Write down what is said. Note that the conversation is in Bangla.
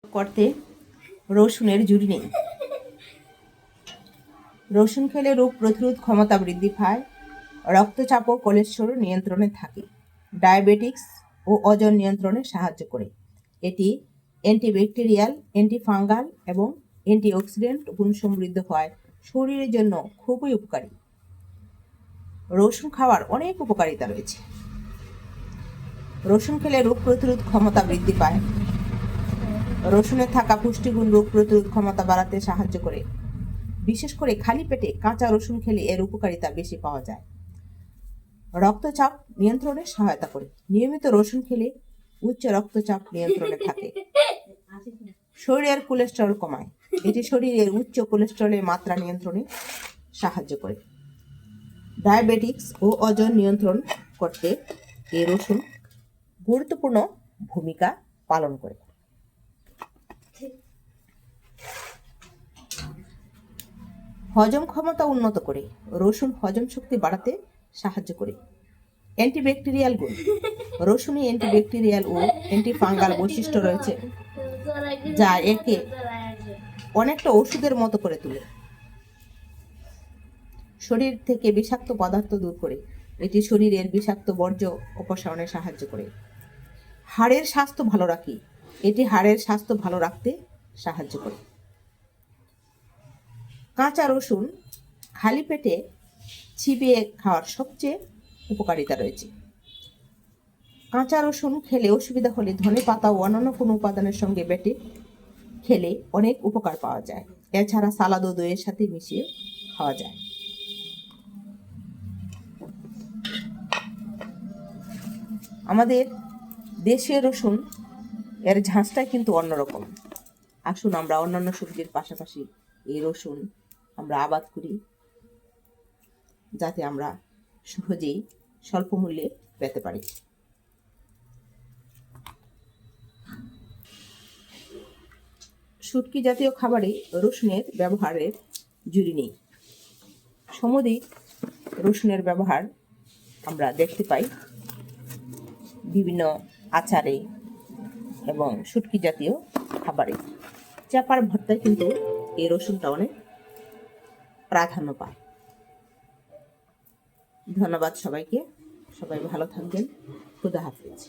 করতে রসুনের জুড়ি নেই। রসুন খেলে রোগ প্রতিরোধ ক্ষমতা বৃদ্ধি পায়, রক্তচাপ ও কোলেস্টেরল নিয়ন্ত্রণে থাকে, ডায়াবেটিক্স ও ওজন নিয়ন্ত্রণে সাহায্য করে। এটি অ্যান্টিব্যাকটেরিয়াল, অ্যান্টিফাঙ্গাল এবং অ্যান্টিঅক্সিডেন্ট গুণ সমৃদ্ধ হয়, শরীরের জন্য খুবই উপকারী। রসুন খাওয়ার অনেক উপকারিতা রয়েছে। রসুন খেলে রোগ প্রতিরোধ ক্ষমতা বৃদ্ধি পায়। রসুনে থাকা পুষ্টিগুণ রোগ প্রতিরোধ ক্ষমতা বাড়াতে সাহায্য করে। বিশেষ করে খালি পেটে কাঁচা রসুন খেলে এর উপকারিতা বেশি পাওয়া যায়। রক্তচাপ নিয়ন্ত্রণে সহায়তা করে। নিয়মিত রসুন খেলে উচ্চ রক্তচাপ নিয়ন্ত্রণে থাকে। শরীরের কোলেস্টেরল কমায়। এটি শরীরের উচ্চ কোলেস্টেরলের মাত্রা নিয়ন্ত্রণে সাহায্য করে। ডায়াবেটিক্স ও ওজন নিয়ন্ত্রণ করতে এই রসুন গুরুত্বপূর্ণ ভূমিকা পালন করে। হজম ক্ষমতা উন্নত করে। রসুন হজম শক্তি বাড়াতে সাহায্য করে। অ্যান্টিব্যাকটেরিয়াল গুণ। রসুনে অ্যান্টিব্যাকটেরিয়াল ও অ্যান্টিফাঙ্গাল বৈশিষ্ট্য রয়েছে, যা একে অনেকটা ওষুধের মতো করে তোলে। শরীর থেকে বিষাক্ত পদার্থ দূর করে। এটি শরীরের বিষাক্ত বর্জ্য অপসারণে সাহায্য করে। হাড়ের স্বাস্থ্য ভালো রাখে। এটি হাড়ের স্বাস্থ্য ভালো রাখতে সাহায্য করে। কাঁচা রসুন খালি পেটে চিবিয়ে খাওয়ার সবচেয়ে উপকারিতা রয়েছে। কাঁচা রসুন খেলে অসুবিধা হলে ধনেপাতা ও অন্যান্য কোনো উপাদানের সঙ্গে বেটে খেলে অনেক উপকার পাওয়া যায়। এছাড়া সালাদ ও দইয়ের সাথে মিশিয়ে খাওয়া যায়। আমাদের দেশীয় রসুন এর ঝাঁজটা কিন্তু অন্যরকম। আসুন আমরা অন্যান্য সবজির পাশাপাশি এই রসুন আমরা আবাদ করি, যাতে আমরা সহজেই স্বল্প মূল্যে পেতে পারি। শুটকি জাতীয় খাবারে রসুনের ব্যবহারের জুড়ি নেই। সমধিক রসুনের ব্যবহার আমরা দেখতে পাই বিভিন্ন আচারে এবং শুটকি জাতীয় খাবারে। চাপার ভর্তায় কিন্তু এই রসুনটা অনেক প্রাধান্য পায়। ধন্যবাদ সবাইকে। সবাই ভালো থাকবেন। খুদা হাফেজ।